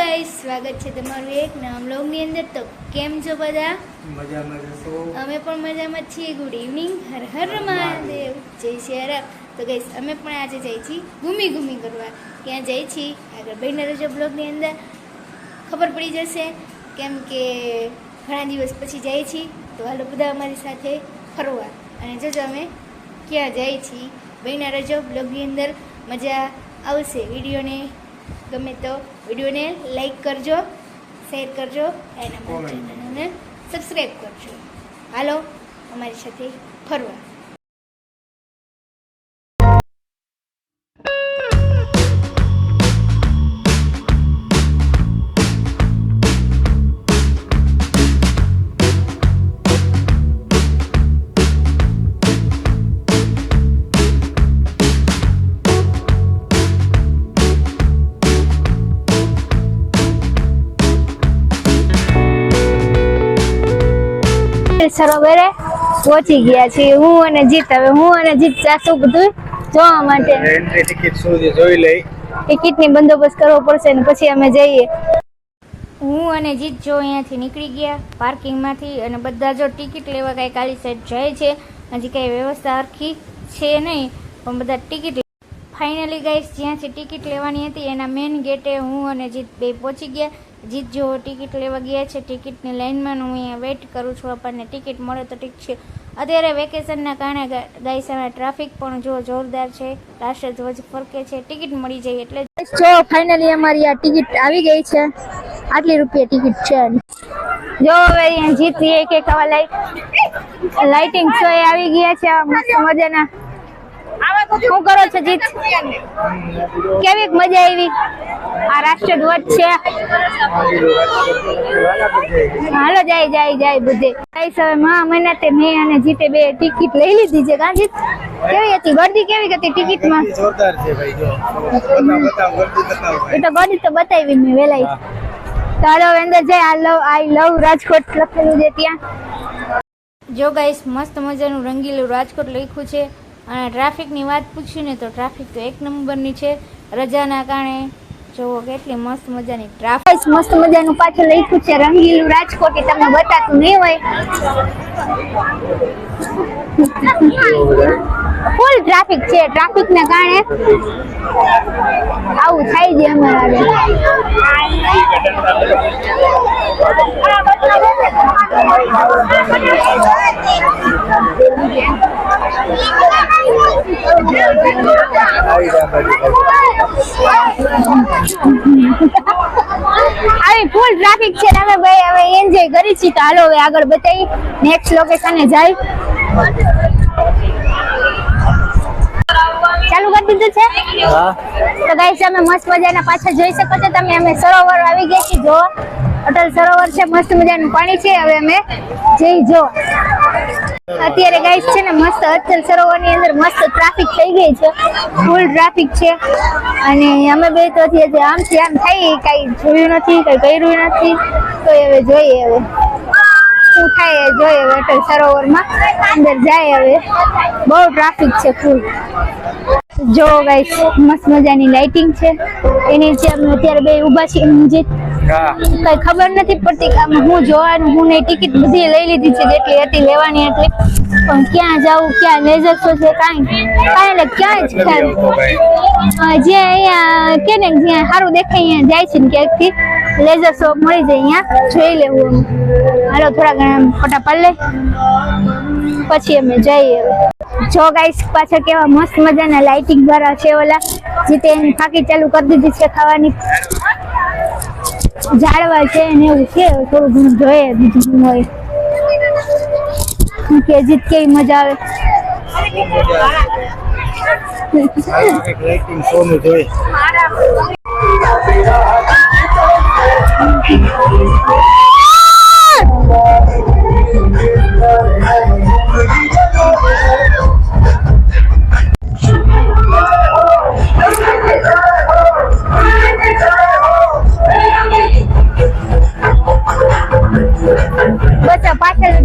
Guys, સ્વાગત છે તમારું એક નવા વ્લોગની અંદર। તો કેમ છો બધા? મજામાં છો? અમે પણ મજામાં છીએ। ગુડ ઇવનિંગ, હર હર મહાદેવ, જય શ્રી રામ। તો ગાઈસ, અમે પણ આજે જઈ છીએ ઘૂમી કરવા। ક્યાં જઈ છીએ આગળ બહેના રજો બ્લોગની અંદર ખબર પડી જશે, કેમ કે ઘણા દિવસ પછી જઈ છીએ। તો હાલો બધા અમારી સાથે ફરવા, અને જોજો અમે ક્યાં જઈ છીએ બહેના રજો બ્લોગની અંદર મજા આવશે। વિડીયોને ગમે તો વિડીયોને લાઈક કરજો, શેર કરજો અને અમારી ચેનલને સબસ્ક્રાઈબ કરજો। હાલો અમારી સાથે ફરવા। સરોવરે પહોંચી ગયા છીએ હું અને જીત। હવે હું અને જીત જાશું બધું જોવા માટે। એન્ટ્રી ટિકિટ સુધી જોઈ લઈ, ટિકિટની બંદોબસ્ત કરવો પડશે ને પછી અમે જઈએ। હું અને જીત જો અહીંયાથી નીકળી ગયા પાર્કિંગમાંથી, અને બધા જો ટિકિટ લેવા કાંઈ કાલી સાઈડ જાય છે। હજી કાંઈ વ્યવસ્થા સરખી છે નહીં, પણ બધા ટિકિટ ફાઇનલી ગાઈસ જ્યાંથી ટિકિટ લેવાની હતી એના મેઇન ગેટે હું અને જીત બે પહોંચી ગયા। જીત જો ટિકિટ લેવા ગયા છે, ટિકિટની લાઇનમાં હું અહીંયા વેઇટ કરું છું, આપણને ટિકિટ મળે તો ઠીક છે। અત્યારે વેકેશનના કારણે ગાઈસ આમાં ટ્રાફિક પણ જો જોરદાર છે, રાષ્ટ્રધ્વજ ફરકે છે, ટિકિટ મળી જાય એટલે જો ફાઇનલી અમારી આ ટિકિટ આવી ગઈ છે। આટલી રૂપિયા ટિકિટ છે। જો હવે અહીંયા જીત એક આવા લાઇટિંગ શો આવી ગયા છે મસ્ત મજાના। શું કરો છો જીત? કેવી મજા આવી? આ રાષ્ટ્રધ્વજ છે, હાલો જાય બધે ગાઈસ। હવે મહિનાથી મેં અને જીતે બે ટિકિટ લઈ લીધી છે। કાં જીત કેવી હતી ગરદી? કેવી હતી ટિકિટમાં? જોરદાર છે ભાઈ। જો એ તો ગરદી તો બતાવી મેં વેલાઈ। ચાલો અંદર જાય। આઈ લવ રાજકોટ લખેલું છે ત્યાં। જો ગાઈસ મસ્ત મજાનું રંગીલું રાજકોટ લખ્યું છે, અને ટ્રાફિકની વાત પૂછ્યું ને તો ટ્રાફિક તો એક નંબરની છે રજાના કારણે। જો કેટલી મસ્ત મજાની ટ્રાફિક, મસ્ત મજાનું પાછળ લખ્યું છે રંગીલું રાજકોટ, એ તમને બતાતું નહીં હોય। ફૂલ ટ્રાફિક છે, ટ્રાફિકના કારણે આવું થાય છે અમારે। આવી ફૂલ ટ્રાફિક છે ને અમે ભાઈ હવે એન્જોય કરી છીએ। તો હાલો હવે આગળ બતાવી નેક્સ્ટ લોકેશને જાય। ચાલુ કરી દીધું છે? તો ગાઈસ અમે મસ્ત મજાના પાછા જોઈ શકો છો તમે, અમે સરોવર આવી ગયા છીએ। જો અટલ સરોવર છે, મસ્ત મજાનું પાણી છે। હવે અમે જઈ જો અત્યારે ગાઈસ છે ને મસ્ત અટલ સરોવરની અંદર મસ્ત ટ્રાફિક થઈ ગઈ છે, ફૂલ ટ્રાફિક છે। અને અમે બે તો આમથી આમ થઈ કઈ જોયું નથી, કઈ કર્યું નથી, તો હવે જોઈએ હવે શું થાય જોઈએ। હવે અટલ સરોવરમાં અંદર જાય, હવે બહુ ટ્રાફિક છે ફૂલ। જો ગાઈસ મસ્ત મજાની લાઇટિંગ છે, એની નીચે અમે અત્યારે બે ઊભા છીએ। કઈ ખબર નથી પડતી કે આમાં હું જોવાનું હું નહીં। ટિકિટ બધી લઈ લીધી છે જેટલી હતી લેવાની એટલી, પણ ક્યાં જવું, ક્યાં લેઝર શો છે કાંઈ એટલે ક્યાંય જ ખ્યાલ જે અહીંયા કે ને જ્યાં સારું દેખાય અહીંયા જાય છે ને ક્યાંકથી લેઝર શો મળી જાય અહીંયા જોઈ લેવું। હાલો થોડા ઘણા ફોટા પાડી લે પછી અમે જઈએ। જો ગાઈસ પાછળ કેવા મસ્ત મજાના લાઇટિંગ વાળા છે ઓલા, જીતે એની ફાંકી ચાલુ કરી દીધી છે ખાવાની। ઝાડવા છે ને એવું છે, થોડું ઘણું જોઈએ બીજું શું હોય કે જીત કેવી મજા આવે। લાઇટિંગ શો નું જોઈ બસ પાછળ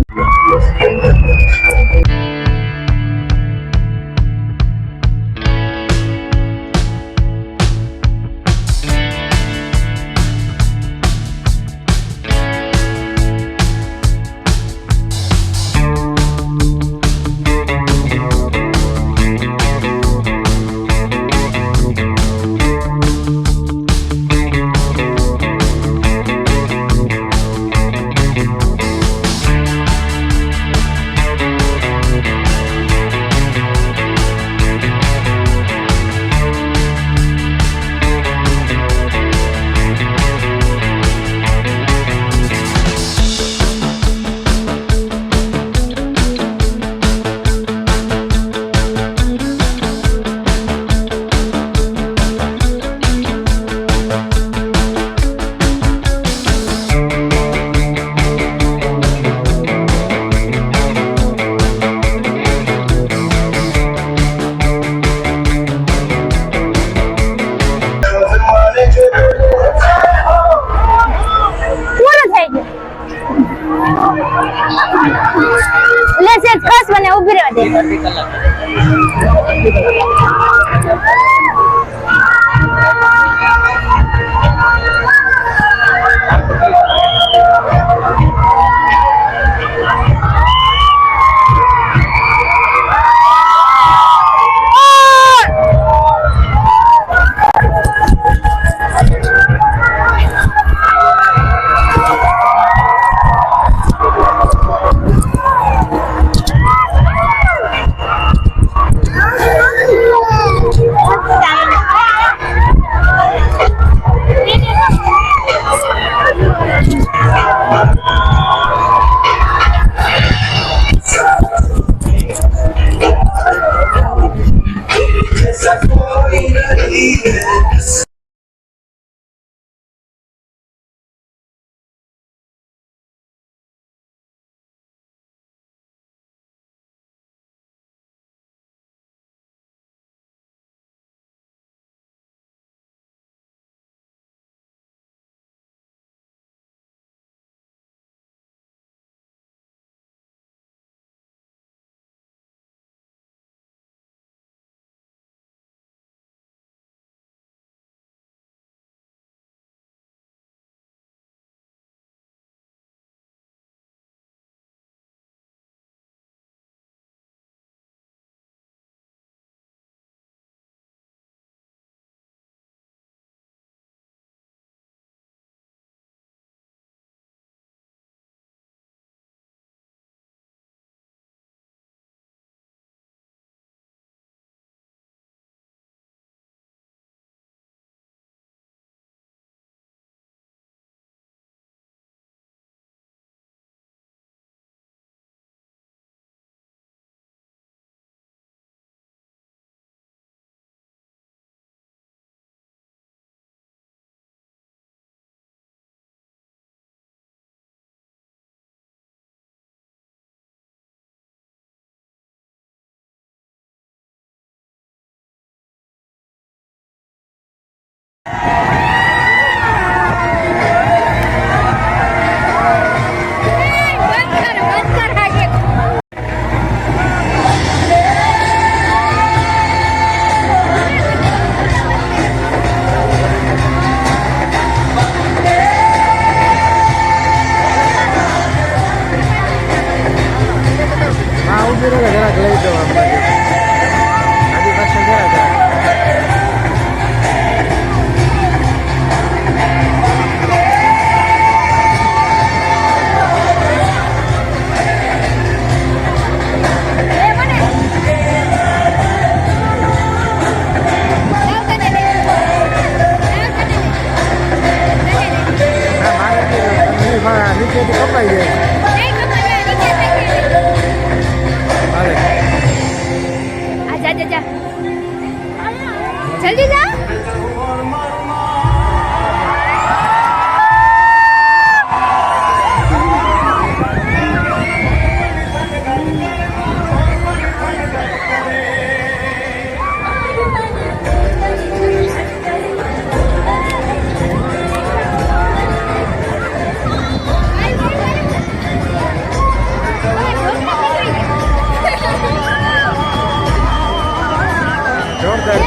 જલ્દી જા. જોરદાર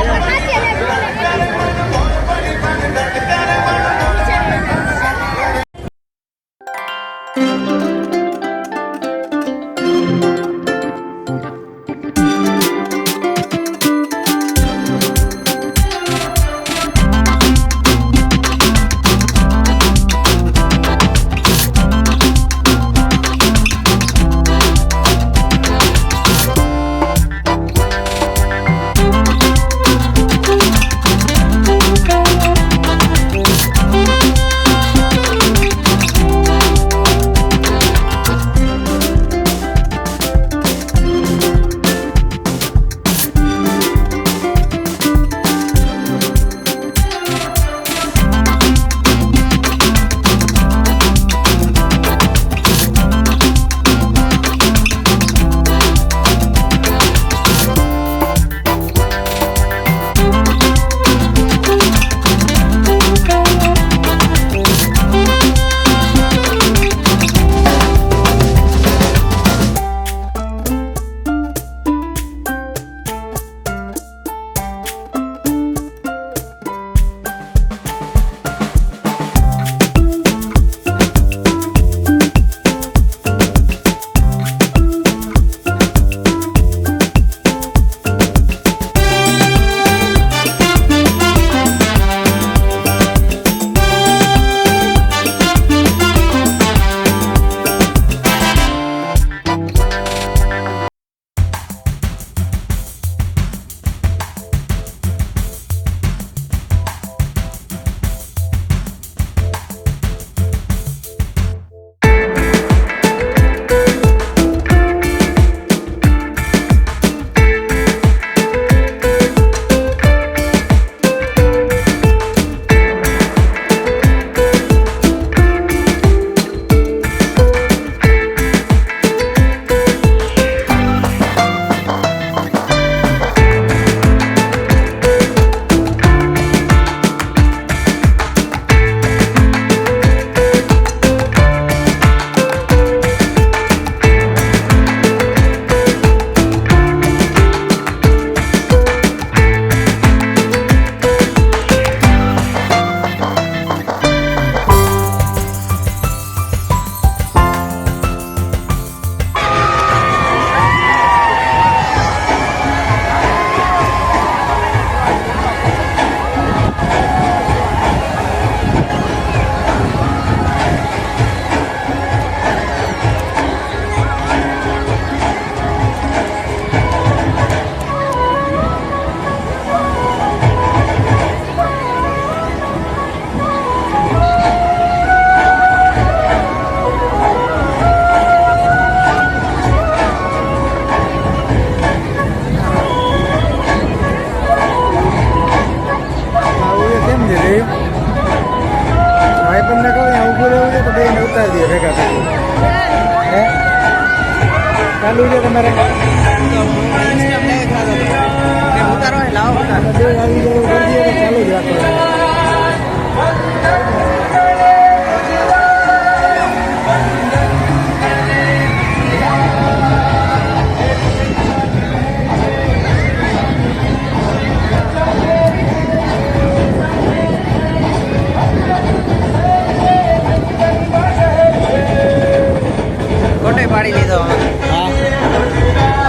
ચાલુ છે તમારે ઉતારો લાવો ઉતારો જો આવી જાય ચાલુ જ રાખો કોટે પાડી લીધો હા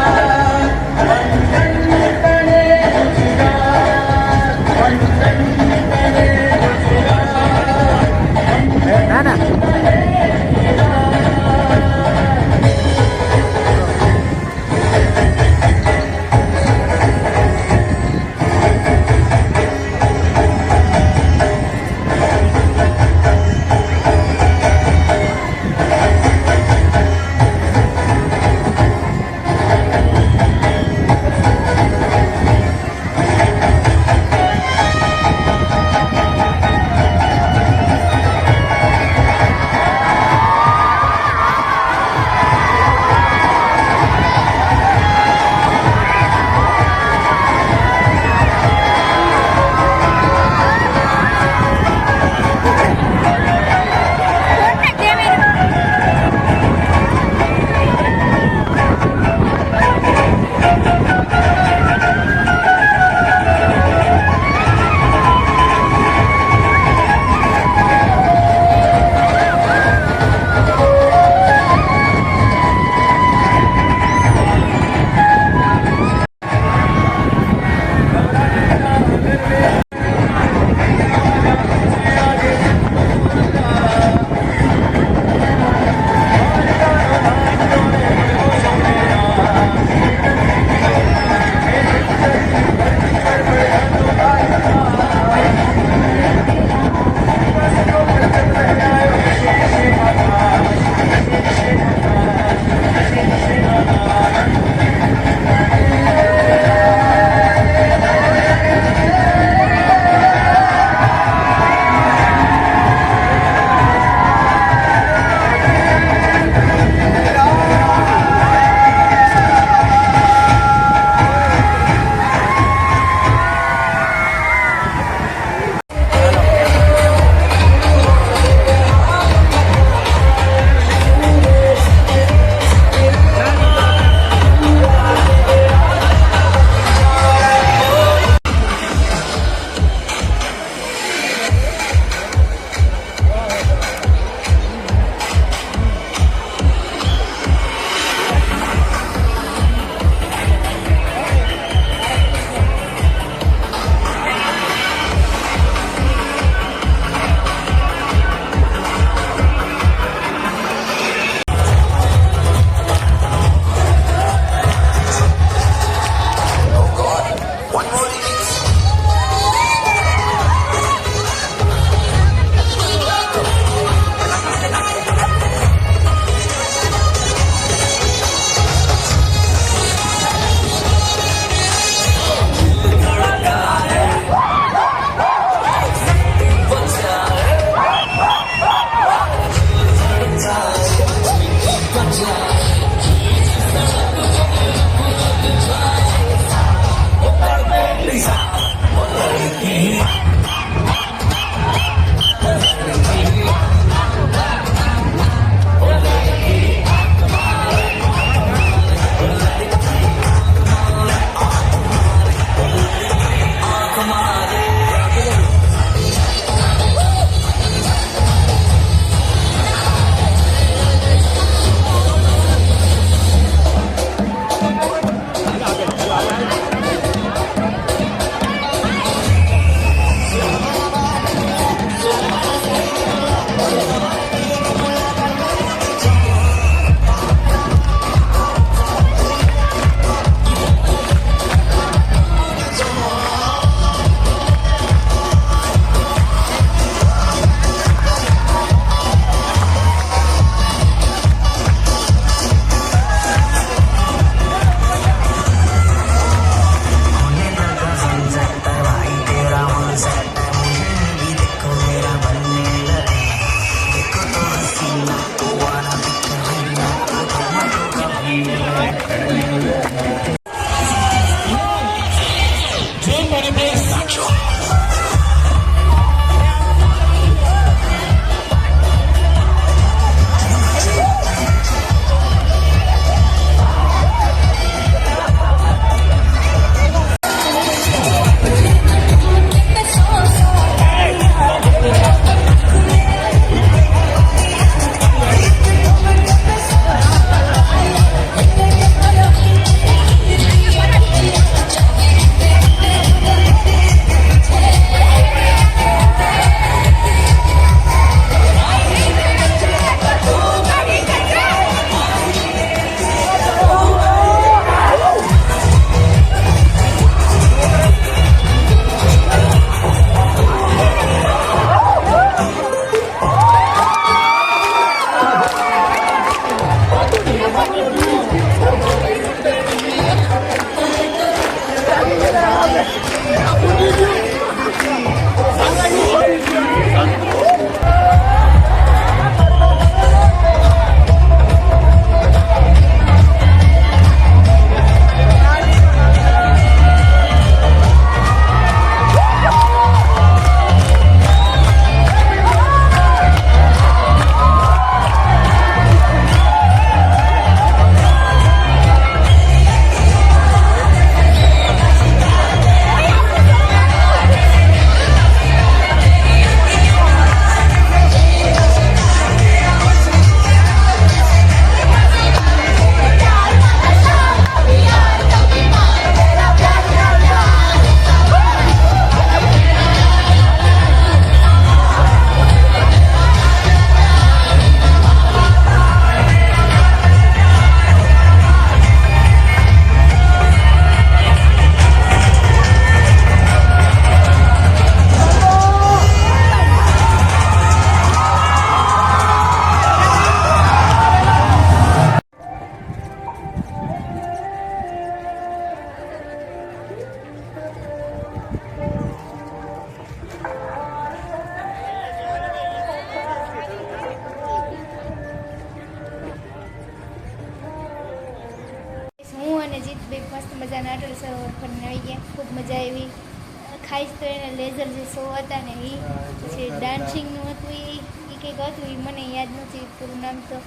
ખાસ તો એના લેઝર જે શો હતા ને એ પછી ડાન્સિંગનું હતું એ કંઈક હતું એ મને યાદ નથી પૂરું નામ તો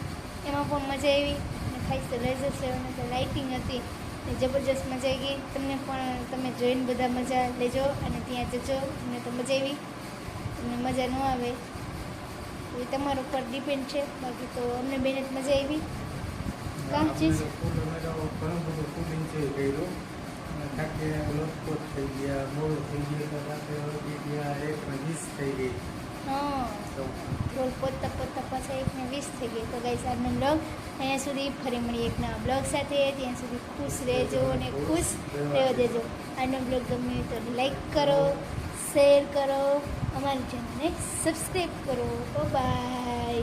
એમાં પણ મજા આવી અને ખાસ તો લેઝર શો અને તો લાઇટિંગ હતી એ જબરજસ્ત મજા આવી ગઈ તમને પણ તમે જોઈને બધા મજા લેજો અને ત્યાં જજો મને તો મજા આવી તમને મજા ન આવે એ તમારા ઉપર ડિપેન્ડ છે બાકી તો અમને બેને જ મજા આવી કાં ચીજ ઘણું બધું ફૂડિંગ છે કર્યું થાકે લોટપોટ થઈ ગયા મોડું થઈ ગયું તો રાત્રે વળગી ગયા 1:20 થઈ ગઈ હા તો રોલ પોતા પોતા પાછા 1:20 થઈ ગઈ તો ગાઈસ આજનો બ્લોગ અહીંયા સુધી ફરી મળીએ એક નવા બ્લોગ સાથે ત્યાં સુધી ખુશ રહેજો અને ખુશ રહેવા દેજો આજનો બ્લોગ ગમે તો લાઈક કરો શેર કરો અમારી ચેનલને સબસ્ક્રાઈબ કરો બાય